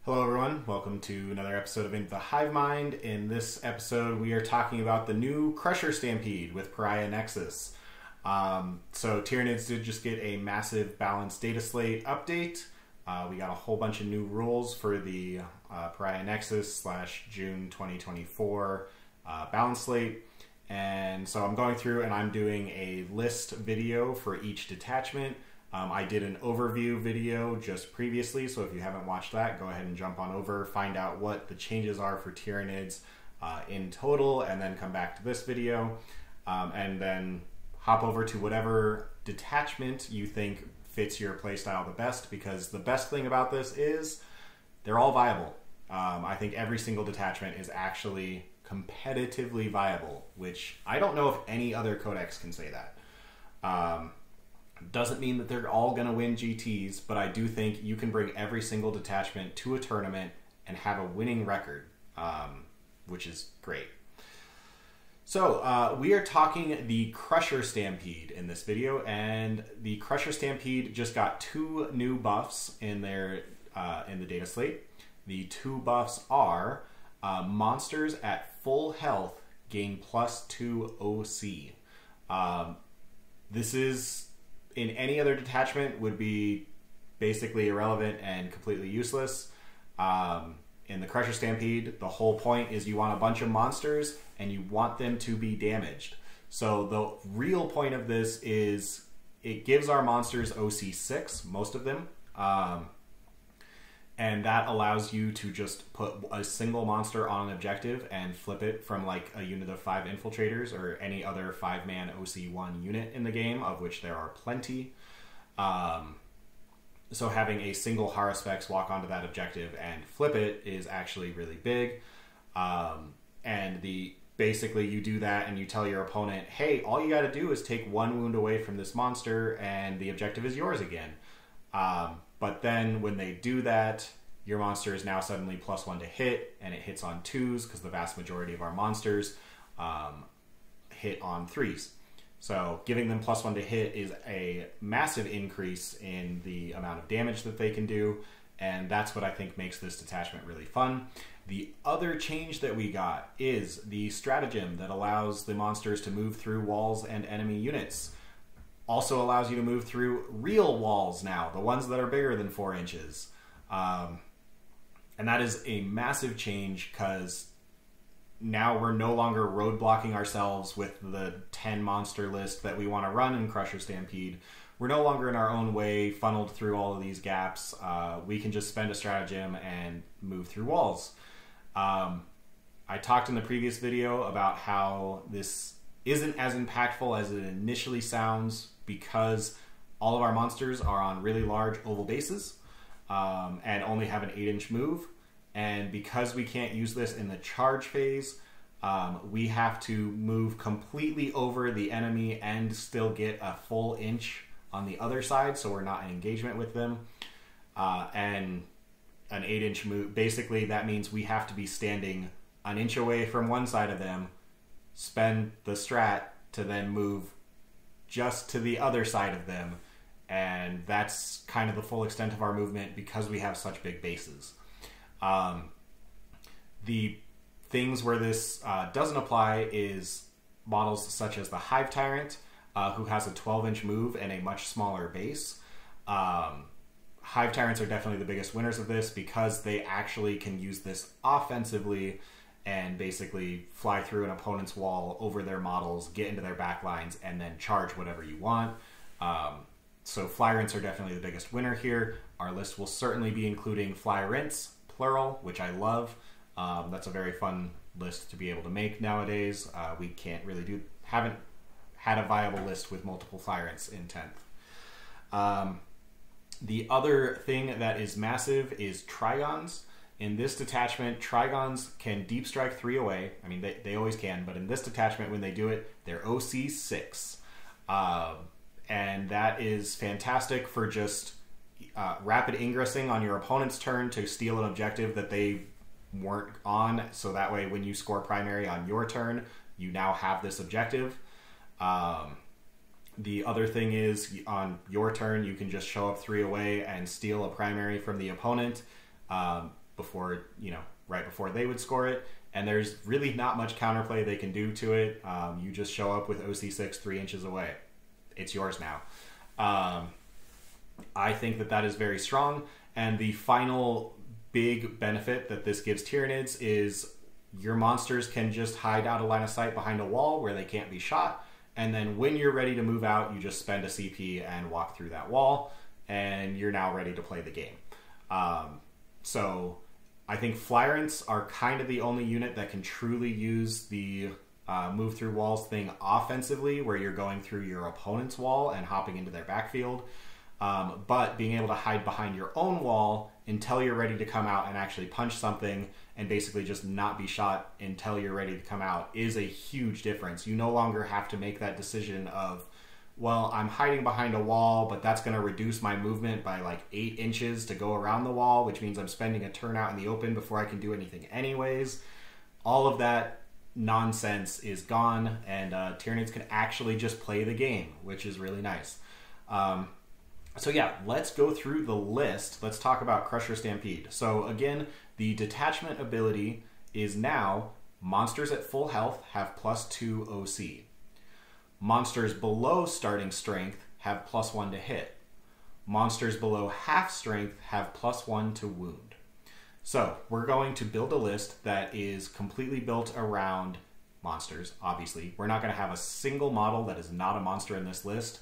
Hello everyone, welcome to another episode of Into the Hive Mind. In this episode we are talking about the new Crusher Stampede with Pariah Nexus. So Tyranids did just get a massive balanced data slate update. We got a whole bunch of new rules for the Pariah Nexus / June 2024 balance slate. And so I'm going through and I'm doing a list video for each detachment. I did an overview video just previously, so if you haven't watched that, go ahead and jump on over, find out what the changes are for Tyranids in total, and then come back to this video, and then hop over to whatever detachment you think fits your playstyle the best, because the best thing about this is they're all viable. I think every single detachment is actually competitively viable, which I don't know if any other codex can say that. Doesn't mean that they're all going to win GTs, but I do think you can bring every single detachment to a tournament and have a winning record, which is great. So we are talking the Crusher Stampede in this video, and the Crusher Stampede just got 2 new buffs in their in the data slate. The 2 buffs are monsters at full health gain +2 OC. This is, in any other detachment, would be basically irrelevant and completely useless. In the Crusher Stampede, the whole point is you want a bunch of monsters and you want them to be damaged. So the real point of this is it gives our monsters OC 6, most of them, and that allows you to just put a single monster on an objective and flip it from like a unit of 5 infiltrators or any other 5-man OC1 unit in the game, of which there are plenty. So having a single Haruspex walk onto that objective and flip it is actually really big. And basically you do that and you tell your opponent, hey, all you got to do is take 1 wound away from this monster and the objective is yours again. But then when they do that, your monster is now suddenly +1 to hit, and it hits on 2s because the vast majority of our monsters hit on 3s. So giving them +1 to hit is a massive increase in the amount of damage that they can do, and that's what I think makes this detachment really fun. The other change that we got is the stratagem that allows the monsters to move through walls and enemy units. Also allows you to move through real walls now, the ones that are bigger than 4 inches. And that is a massive change because now we're no longer roadblocking ourselves with the 10 monster list that we want to run in Crusher Stampede. We're no longer in our own way, funneled through all of these gaps. We can just spend a stratagem and move through walls. I talked in the previous video about how this isn't as impactful as it initially sounds because all of our monsters are on really large oval bases and only have an 8-inch move. And because we can't use this in the charge phase, we have to move completely over the enemy and still get a full inch on the other side, so we're not in engagement with them. And an 8-inch move, basically that means we have to be standing an inch away from one side of them, spend the strat to then move just to the other side of them, and that's kind of the full extent of our movement because we have such big bases. The things where this doesn't apply is models such as the Hive Tyrant, who has a 12-inch move and a much smaller base. Hive Tyrants are definitely the biggest winners of this because they actually can use this offensively and basically fly through an opponent's wall over their models, get into their back lines, and then charge whatever you want. So Flyrints are definitely the biggest winner here. Our list will certainly be including Flyrints, plural, which I love. That's a very fun list to be able to make nowadays. We haven't had a viable list with multiple Flyrints in 10th. The other thing that is massive is Trygons. In this detachment, Trygons can deep strike 3 away. I mean, they always can, but in this detachment, when they do it, they're OC 6. And that is fantastic for just rapid ingressing on your opponent's turn to steal an objective that they weren't on. So that way, when you score primary on your turn, you now have this objective. The other thing is, on your turn, you can just show up 3 away and steal a primary from the opponent. before, right before they would score it. And there's really not much counterplay they can do to it. You just show up with OC6 3 inches away. It's yours now. I think that is very strong. And the final big benefit that this gives Tyranids is your monsters can just hide out of line of sight behind a wall where they can't be shot. And then when you're ready to move out, you just spend a CP and walk through that wall, and you're now ready to play the game. So I think Flyrants are kind of the only unit that can truly use the move through walls thing offensively, where you're going through your opponent's wall and hopping into their backfield. But being able to hide behind your own wall until you're ready to come out and actually punch something and basically just not be shot until you're ready to come out is a huge difference. You no longer have to make that decision of, well, I'm hiding behind a wall, but that's going to reduce my movement by like 8 inches to go around the wall, which means I'm spending a turn out in the open before I can do anything anyways. All of that nonsense is gone, and Tyranids can actually just play the game, which is really nice. So yeah, let's go through the list. Let's talk about Crusher Stampede. So again, the Detachment ability is now monsters at full health have +2 OC. Monsters below starting strength have +1 to hit. Monsters below half strength have +1 to wound. So we're going to build a list that is completely built around monsters, obviously. We're not going to have a single model that is not a monster in this list.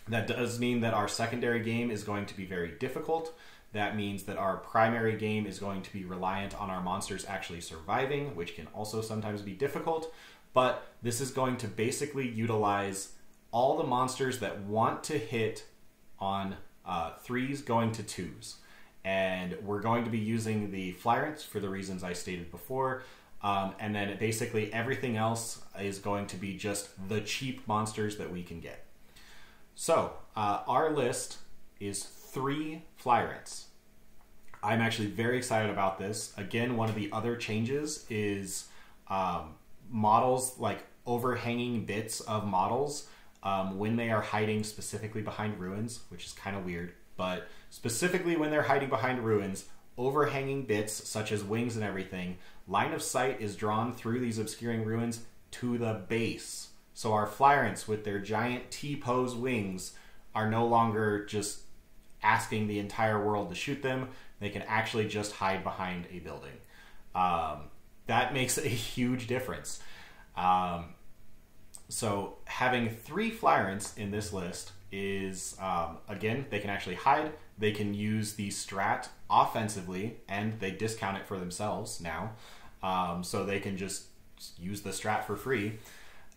That does mean that our secondary game is going to be very difficult. That means that our primary game is going to be reliant on our monsters actually surviving, which can also sometimes be difficult. But this is going to basically utilize all the monsters that want to hit on 3s going to 2s. And we're going to be using the Flyrants for the reasons I stated before. And then basically everything else is going to be just the cheap monsters that we can get. So, our list is 3 Flyrants. I'm actually very excited about this. Again, one of the other changes is models, like overhanging bits of models, when they are hiding specifically behind ruins, which is kind of weird, but specifically when they're hiding behind ruins, overhanging bits such as wings and everything, line of sight is drawn through these obscuring ruins to the base. So our Flyrants with their giant T-pose wings are no longer just asking the entire world to shoot them. They can actually just hide behind a building. That makes a huge difference. So having 3 Flyrants in this list is, again, they can actually hide. They can use the strat offensively, and they discount it for themselves now. So they can just use the strat for free.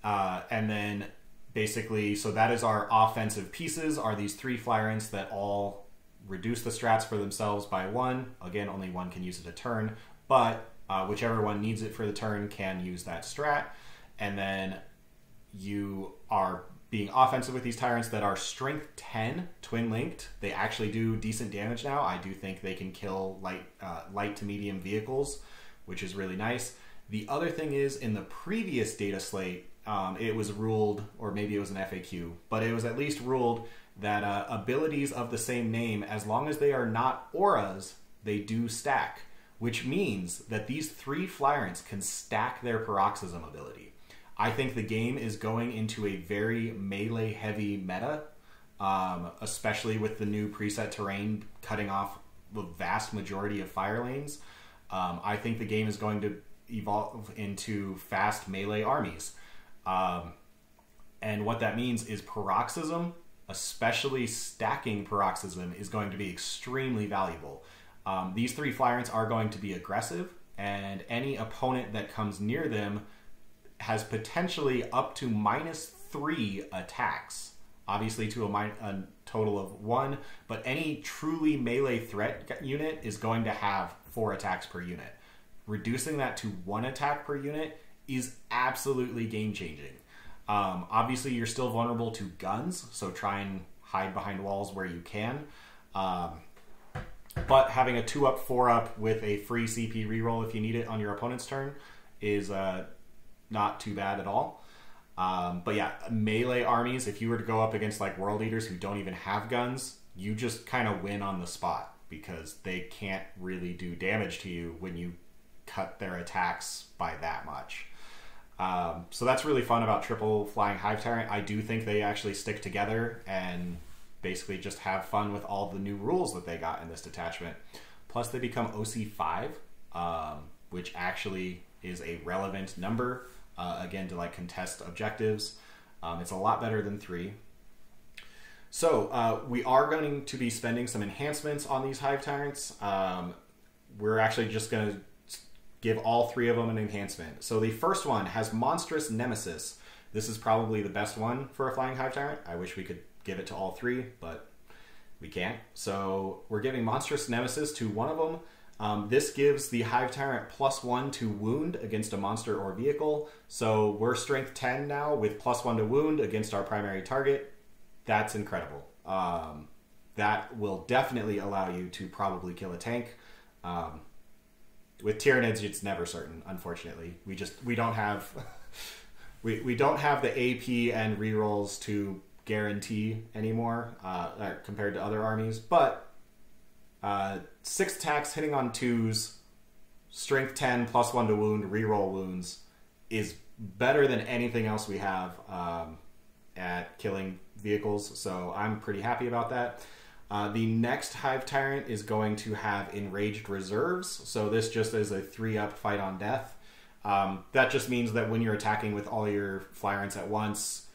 And then basically, so that is our offensive pieces, are these 3 Flyrants that all reduce the strats for themselves by 1. Again, only 1 can use it a turn, but whichever one needs it for the turn can use that strat. And then you are being offensive with these Tyrants that are strength 10 twin linked. They actually do decent damage now. I do think they can kill light to medium vehicles, which is really nice. The other thing is, in the previous data slate, it was ruled, or maybe it was an FAQ, but it was at least ruled that abilities of the same name, as long as they are not auras, they do stack, which means that these 3 Flyrants can stack their paroxysm ability. I think the game is going into a very melee-heavy meta, especially with the new preset terrain cutting off the vast majority of fire lanes. I think the game is going to evolve into fast melee armies. And what that means is paroxysm, especially stacking paroxysm, is going to be extremely valuable. These 3 Flyrants are going to be aggressive, and any opponent that comes near them has potentially up to -3 attacks. Obviously to a total of 1, but any truly melee threat unit is going to have 4 attacks per unit. Reducing that to 1 attack per unit is absolutely game-changing. Obviously, you're still vulnerable to guns, so try and hide behind walls where you can. But having a 2-up, 4-up with a free CP reroll if you need it on your opponent's turn is not too bad at all. But yeah, melee armies, if you were to go up against like World Eaters who don't even have guns, you just kind of win on the spot because they can't really do damage to you when you cut their attacks by that much. So that's really fun about triple flying Hive Tyrant. I do think they actually stick together and basically just have fun with all the new rules that they got in this detachment. Plus they become OC5, which actually is a relevant number, again, to like contest objectives. It's a lot better than 3. So we are going to be spending some enhancements on these Hive Tyrants. We're actually just going to give all 3 of them an enhancement. So the first one has Monstrous Nemesis. This is probably the best one for a flying Hive Tyrant. I wish we could give it to all 3, but we can't. So we're giving Monstrous Nemesis to one of them. This gives the Hive Tyrant +1 to wound against a monster or vehicle. So we're strength 10 now with +1 to wound against our primary target. That's incredible. That will definitely allow you to probably kill a tank. With Tyranids, it's never certain, unfortunately. We don't have we don't have the AP and rerolls to guarantee anymore compared to other armies. But 6 attacks hitting on 2s, strength 10 +1 to wound, reroll wounds is better than anything else we have at killing vehicles. So I'm pretty happy about that. The next Hive Tyrant is going to have Enraged reserves. So this just is a 3-up fight on death. That just means that when you're attacking with all your Flyrants at once,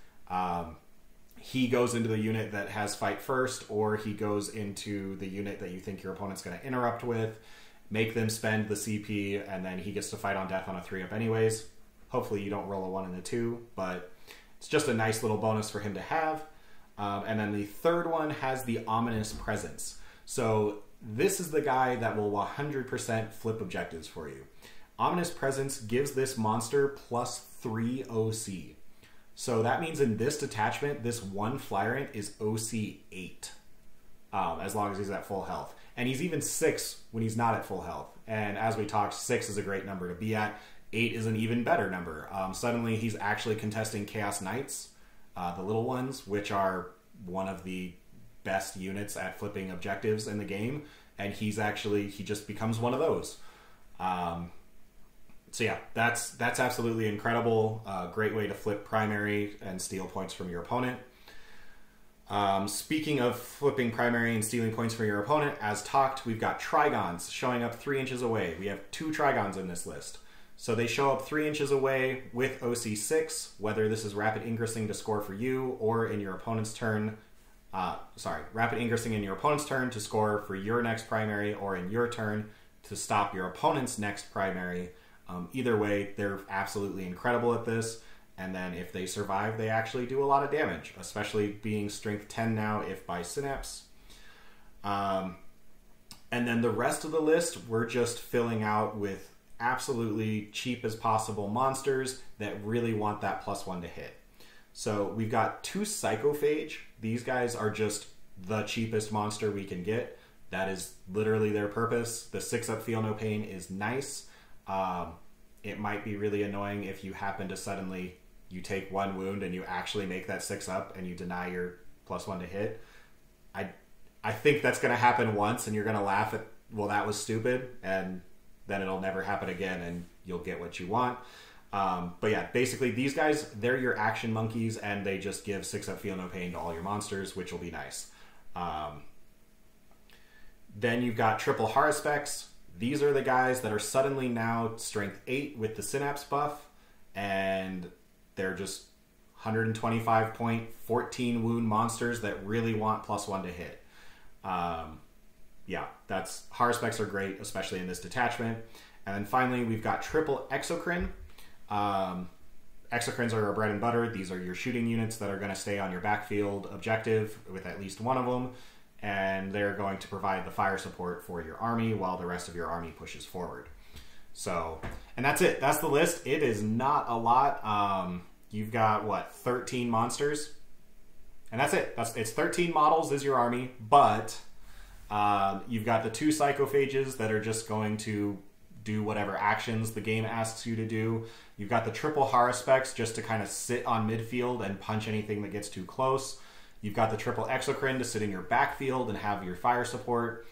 he goes into the unit that has fight first, or he goes into the unit that you think your opponent's going to interrupt with, make them spend the CP, and then he gets to fight on death on a 3-up anyways. Hopefully you don't roll a 1 and a 2, but it's just a nice little bonus for him to have. And then the third one has the Ominous Presence. So this is the guy that will 100% flip objectives for you. Ominous Presence gives this monster +3 OC. So that means in this detachment, this one Flyrant is OC 8, as long as he's at full health. And he's even 6 when he's not at full health. And as we talked, 6 is a great number to be at. 8 is an even better number. Suddenly he's actually contesting Chaos Knights, the little ones, which are one of the best units at flipping objectives in the game. And he just becomes one of those. So yeah, that's absolutely incredible. Great way to flip primary and steal points from your opponent. Speaking of flipping primary and stealing points from your opponent, as talked, we've got Trygons showing up 3 inches away. We have 2 Trygons in this list. So they show up 3 inches away with OC6, whether this is rapid ingressing to score for you or in your opponent's turn. Rapid ingressing in your opponent's turn to score for your next primary, or in your turn to stop your opponent's next primary. Either way, they're absolutely incredible at this. And then if they survive, they actually do a lot of damage, especially being strength 10 now if by Synapse. And then the rest of the list, we're just filling out with absolutely cheap as possible monsters that really want that +1 to hit. So we've got 2 Psychophage. These guys are just the cheapest monster we can get. That is literally their purpose. The 6-up Feel No Pain is nice. It might be really annoying if you happen to suddenly, you take 1 wound and you actually make that 6-up and you deny your +1 to hit. I think that's going to happen once and you're going to laugh at, well, that was stupid, and then it'll never happen again and you'll get what you want. But yeah, basically these guys, they're your action monkeys, and they just give 6-up Feel No Pain to all your monsters, which will be nice. Then you've got triple Haruspex. These are the guys that are suddenly now strength 8 with the Synapse buff, and they're just 125 point, 14 wound monsters that really want +1 to hit. Yeah, Haruspex are great, especially in this detachment. And then finally, we've got triple Exocrine. Exocrines are our bread and butter. These are your shooting units that are going to stay on your backfield objective with at least one of them, and they're going to provide the fire support for your army while the rest of your army pushes forward. So, and that's it. That's the list. It is not a lot. You've got, 13 monsters? And that's it. It's 13 models is your army, but you've got the 2 Psychophages that are just going to do whatever actions the game asks you to do. You've got the triple Haruspex just to kind of sit on midfield and punch anything that gets too close. You've got the triple Exocrine to sit in your backfield and have your fire support.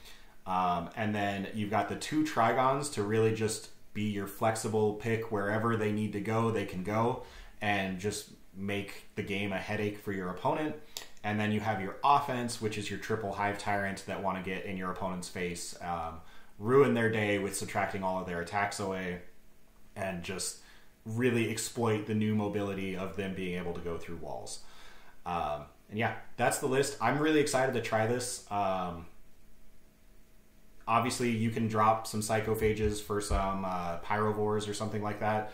And then you've got the 2 Trygons to really just be your flexible pick. Wherever they need to go, they can go, and just make the game a headache for your opponent. And then you have your offense, which is your triple Hive Tyrant that want to get in your opponent's face, ruin their day with subtracting all of their attacks away, and just really exploit the new mobility of them being able to go through walls. And yeah, that's the list. I'm really excited to try this. Obviously, you can drop some Psychophages for some Pyrovores or something like that.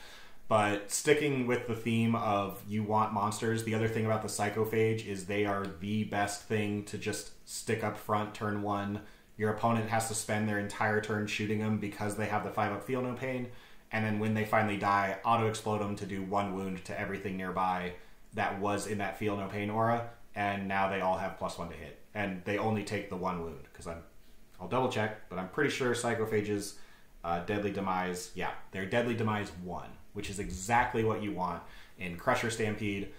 But sticking with the theme of you want monsters, the other thing about the Psychophage is they are the best thing to just stick up front turn 1. Your opponent has to spend their entire turn shooting them because they have the 5-up Feel No Pain. And then when they finally die, auto-explode them to do 1 wound to everything nearby that was in that Feel No Pain aura. And now they all have +1 to hit. And they only take the 1 wound. Because I'll double check, but I'm pretty sure Psychophage's Deadly Demise, yeah, they're Deadly Demise 1. Which is exactly what you want in Crusher Stampede.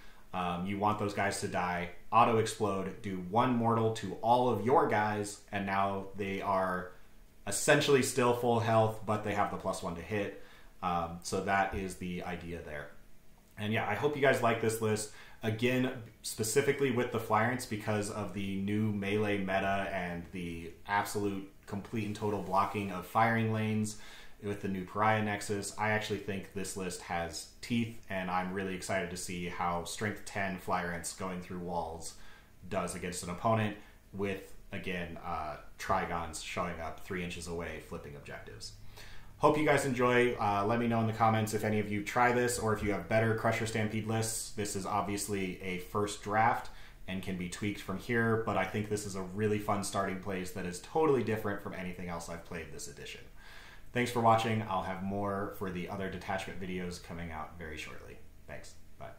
You want those guys to die, auto-explode, do 1 mortal to all of your guys, and now they are essentially still full health, but they have the +1 to hit. So that is the idea there. And yeah, I hope you guys like this list. Again, specifically with the Flyrants, because of the new melee meta and the absolute complete and total blocking of firing lanes, with the new Pariah Nexus, I actually think this list has teeth, and I'm really excited to see how Strength 10 Flyrants going through walls does against an opponent with, again, Trygons showing up 3 inches away, flipping objectives. Hope you guys enjoy. Let me know in the comments if any of you try this, or if you have better Crusher Stampede lists. This is obviously a first draft and can be tweaked from here, but I think this is a really fun starting place that is totally different from anything else I've played this edition. Thanks for watching. I'll have more for the other detachment videos coming out very shortly. Thanks. Bye.